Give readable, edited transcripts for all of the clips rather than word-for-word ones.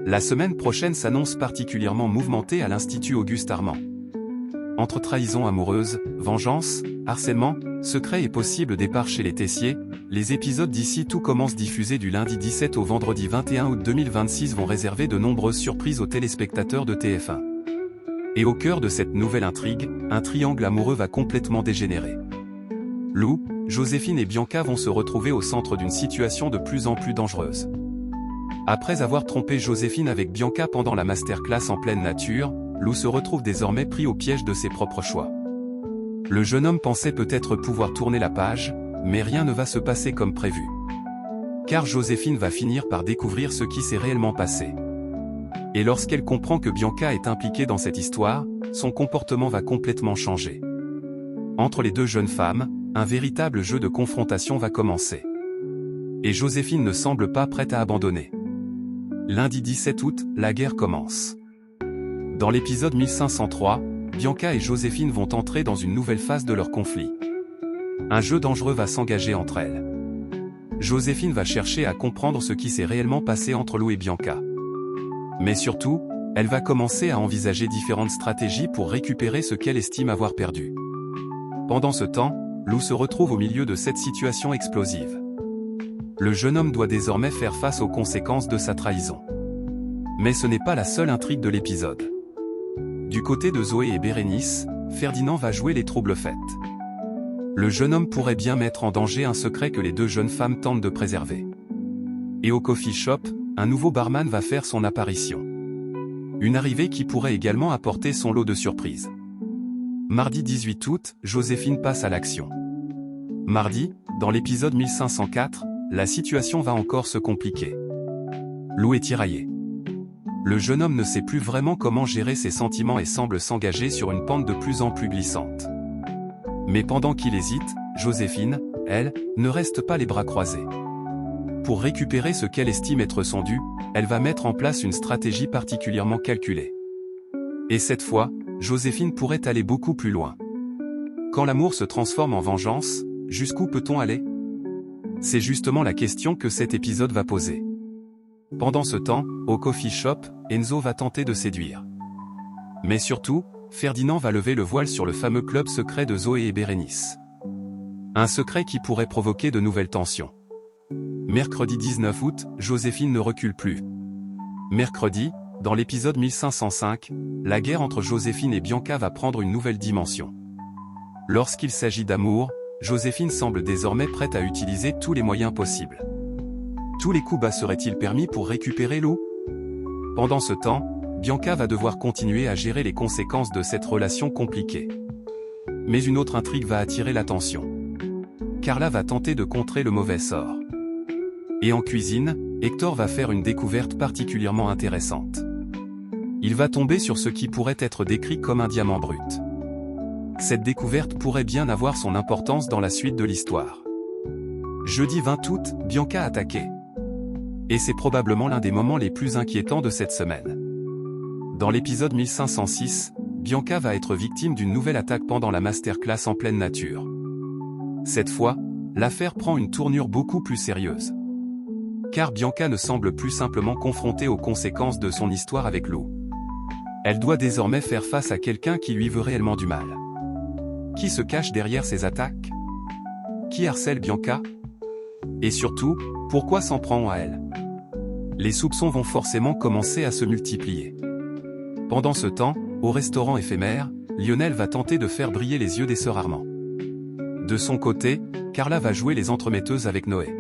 La semaine prochaine s'annonce particulièrement mouvementée à l'Institut Auguste Armand. Entre trahison amoureuse, vengeance, harcèlement, secret et possible départ chez les Tessier, les épisodes d'ici tout commence diffusés du lundi 17 au vendredi 21 août 2026 vont réserver de nombreuses surprises aux téléspectateurs de TF1. Et au cœur de cette nouvelle intrigue, un triangle amoureux va complètement dégénérer. Lou, Joséphine et Bianca vont se retrouver au centre d'une situation de plus en plus dangereuse. Après avoir trompé Joséphine avec Bianca pendant la masterclass en pleine nature, Lou se retrouve désormais pris au piège de ses propres choix. Le jeune homme pensait peut-être pouvoir tourner la page, mais rien ne va se passer comme prévu. Car Joséphine va finir par découvrir ce qui s'est réellement passé. Et lorsqu'elle comprend que Bianca est impliquée dans cette histoire, son comportement va complètement changer. Entre les deux jeunes femmes, un véritable jeu de confrontation va commencer. Et Joséphine ne semble pas prête à abandonner. Lundi 17 août, la guerre commence. Dans l'épisode 1503, Bianca et Joséphine vont entrer dans une nouvelle phase de leur conflit. Un jeu dangereux va s'engager entre elles. Joséphine va chercher à comprendre ce qui s'est réellement passé entre Lou et Bianca. Mais surtout, elle va commencer à envisager différentes stratégies pour récupérer ce qu'elle estime avoir perdu. Pendant ce temps, Lou se retrouve au milieu de cette situation explosive. Le jeune homme doit désormais faire face aux conséquences de sa trahison. Mais ce n'est pas la seule intrigue de l'épisode. Du côté de Zoé et Bérénice, Ferdinand va jouer les troubles faits. Le jeune homme pourrait bien mettre en danger un secret que les deux jeunes femmes tentent de préserver. Et au coffee shop, un nouveau barman va faire son apparition. Une arrivée qui pourrait également apporter son lot de surprises. Mardi 18 août, Joséphine passe à l'action. Mardi, dans l'épisode 1504, la situation va encore se compliquer. Lou est tiraillé. Le jeune homme ne sait plus vraiment comment gérer ses sentiments et semble s'engager sur une pente de plus en plus glissante. Mais pendant qu'il hésite, Joséphine, elle, ne reste pas les bras croisés. Pour récupérer ce qu'elle estime être son dû, elle va mettre en place une stratégie particulièrement calculée. Et cette fois, Joséphine pourrait aller beaucoup plus loin. Quand l'amour se transforme en vengeance, jusqu'où peut-on aller? C'est justement la question que cet épisode va poser. Pendant ce temps, au coffee shop, Enzo va tenter de séduire. Mais surtout, Ferdinand va lever le voile sur le fameux club secret de Zoé et Bérénice. Un secret qui pourrait provoquer de nouvelles tensions. Mercredi 19 août, Joséphine ne recule plus. Mercredi, dans l'épisode 1505, la guerre entre Joséphine et Bianca va prendre une nouvelle dimension. Lorsqu'il s'agit d'amour, Joséphine semble désormais prête à utiliser tous les moyens possibles. Tous les coups bas seraient-ils permis pour récupérer Lou? Pendant ce temps, Bianca va devoir continuer à gérer les conséquences de cette relation compliquée. Mais une autre intrigue va attirer l'attention. Carla va tenter de contrer le mauvais sort. Et en cuisine, Hector va faire une découverte particulièrement intéressante. Il va tomber sur ce qui pourrait être décrit comme un diamant brut. Cette découverte pourrait bien avoir son importance dans la suite de l'histoire. Jeudi 20 août, Bianca attaquée. Et c'est probablement l'un des moments les plus inquiétants de cette semaine. Dans l'épisode 1506, Bianca va être victime d'une nouvelle attaque pendant la masterclass en pleine nature. Cette fois, l'affaire prend une tournure beaucoup plus sérieuse. Car Bianca ne semble plus simplement confrontée aux conséquences de son histoire avec Lou. Elle doit désormais faire face à quelqu'un qui lui veut réellement du mal. Qui se cache derrière ces attaques? Qui harcèle Bianca? Et surtout, pourquoi s'en prend à elle? Les soupçons vont forcément commencer à se multiplier. Pendant ce temps, au restaurant éphémère, Lionel va tenter de faire briller les yeux des sœurs Armand. De son côté, Carla va jouer les entremetteuses avec Noé.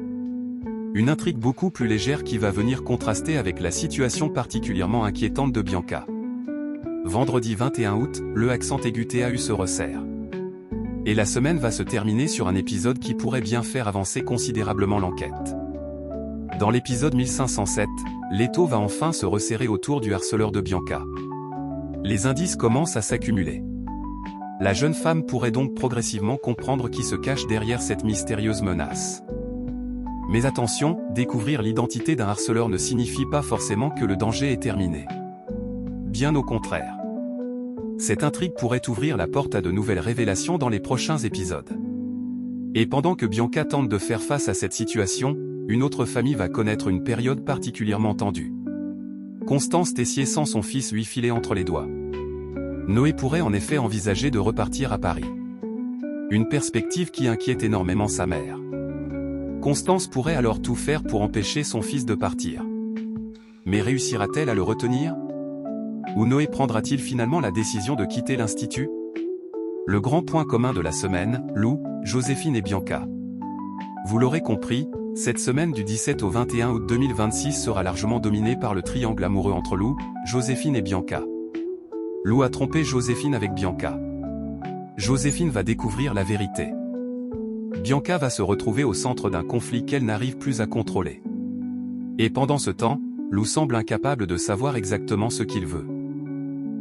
Une intrigue beaucoup plus légère qui va venir contraster avec la situation particulièrement inquiétante de Bianca. Vendredi 21 août, le accent aigu TAU se resserre. Et la semaine va se terminer sur un épisode qui pourrait bien faire avancer considérablement l'enquête. Dans l'épisode 1507, l'étau va enfin se resserrer autour du harceleur de Bianca. Les indices commencent à s'accumuler. La jeune femme pourrait donc progressivement comprendre qui se cache derrière cette mystérieuse menace. Mais attention, découvrir l'identité d'un harceleur ne signifie pas forcément que le danger est terminé. Bien au contraire. Cette intrigue pourrait ouvrir la porte à de nouvelles révélations dans les prochains épisodes. Et pendant que Bianca tente de faire face à cette situation, une autre famille va connaître une période particulièrement tendue. Constance Tessier sent son fils lui filer entre les doigts. Noé pourrait en effet envisager de repartir à Paris. Une perspective qui inquiète énormément sa mère. Constance pourrait alors tout faire pour empêcher son fils de partir. Mais réussira-t-elle à le retenir? Ou Noé prendra-t-il finalement la décision de quitter l'Institut? Le grand point commun de la semaine, Lou, Joséphine et Bianca. Vous l'aurez compris, cette semaine du 17 au 21 août 2026 sera largement dominée par le triangle amoureux entre Lou, Joséphine et Bianca. Lou a trompé Joséphine avec Bianca. Joséphine va découvrir la vérité. Bianca va se retrouver au centre d'un conflit qu'elle n'arrive plus à contrôler. Et pendant ce temps, Lou semble incapable de savoir exactement ce qu'il veut.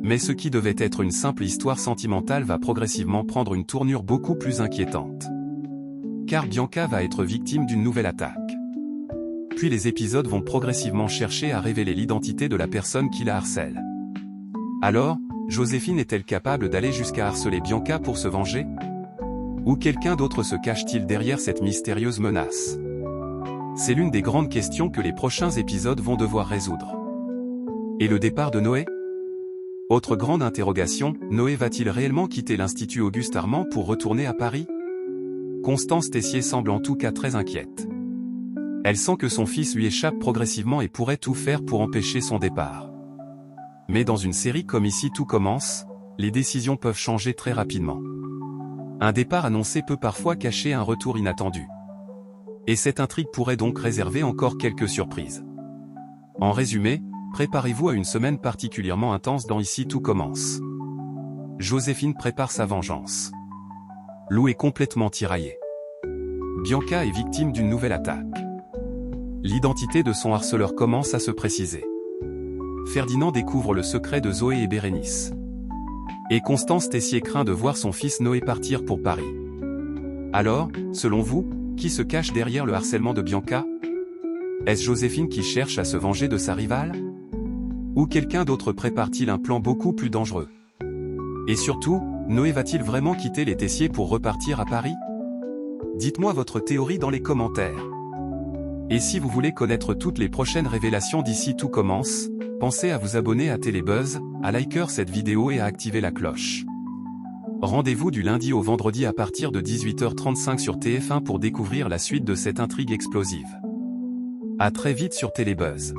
Mais ce qui devait être une simple histoire sentimentale va progressivement prendre une tournure beaucoup plus inquiétante. Car Bianca va être victime d'une nouvelle attaque. Puis les épisodes vont progressivement chercher à révéler l'identité de la personne qui la harcèle. Alors, Joséphine est-elle capable d'aller jusqu'à harceler Bianca pour se venger? Ou quelqu'un d'autre se cache-t-il derrière cette mystérieuse menace? C'est l'une des grandes questions que les prochains épisodes vont devoir résoudre. Et le départ de Noé? Autre grande interrogation, Noé va-t-il réellement quitter l'Institut Auguste Armand pour retourner à Paris? Constance Tessier semble en tout cas très inquiète. Elle sent que son fils lui échappe progressivement et pourrait tout faire pour empêcher son départ. Mais dans une série comme Ici tout commence, les décisions peuvent changer très rapidement. Un départ annoncé peut parfois cacher un retour inattendu. Et cette intrigue pourrait donc réserver encore quelques surprises. En résumé, préparez-vous à une semaine particulièrement intense dans Ici tout commence. Joséphine prépare sa vengeance. Lou est complètement tiraillé. Bianca est victime d'une nouvelle attaque. L'identité de son harceleur commence à se préciser. Ferdinand découvre le secret de Zoé et Bérénice. Et Constance Tessier craint de voir son fils Noé partir pour Paris. Alors, selon vous, qui se cache derrière le harcèlement de Bianca? Est-ce Joséphine qui cherche à se venger de sa rivale? Ou quelqu'un d'autre prépare-t-il un plan beaucoup plus dangereux? Et surtout, Noé va-t-il vraiment quitter les Tessier pour repartir à Paris? Dites-moi votre théorie dans les commentaires. Et si vous voulez connaître toutes les prochaines révélations d'Ici tout commence, pensez à vous abonner à Télébuzz, à liker cette vidéo et à activer la cloche. Rendez-vous du lundi au vendredi à partir de 18h35 sur TF1 pour découvrir la suite de cette intrigue explosive. À très vite sur Télébuzz.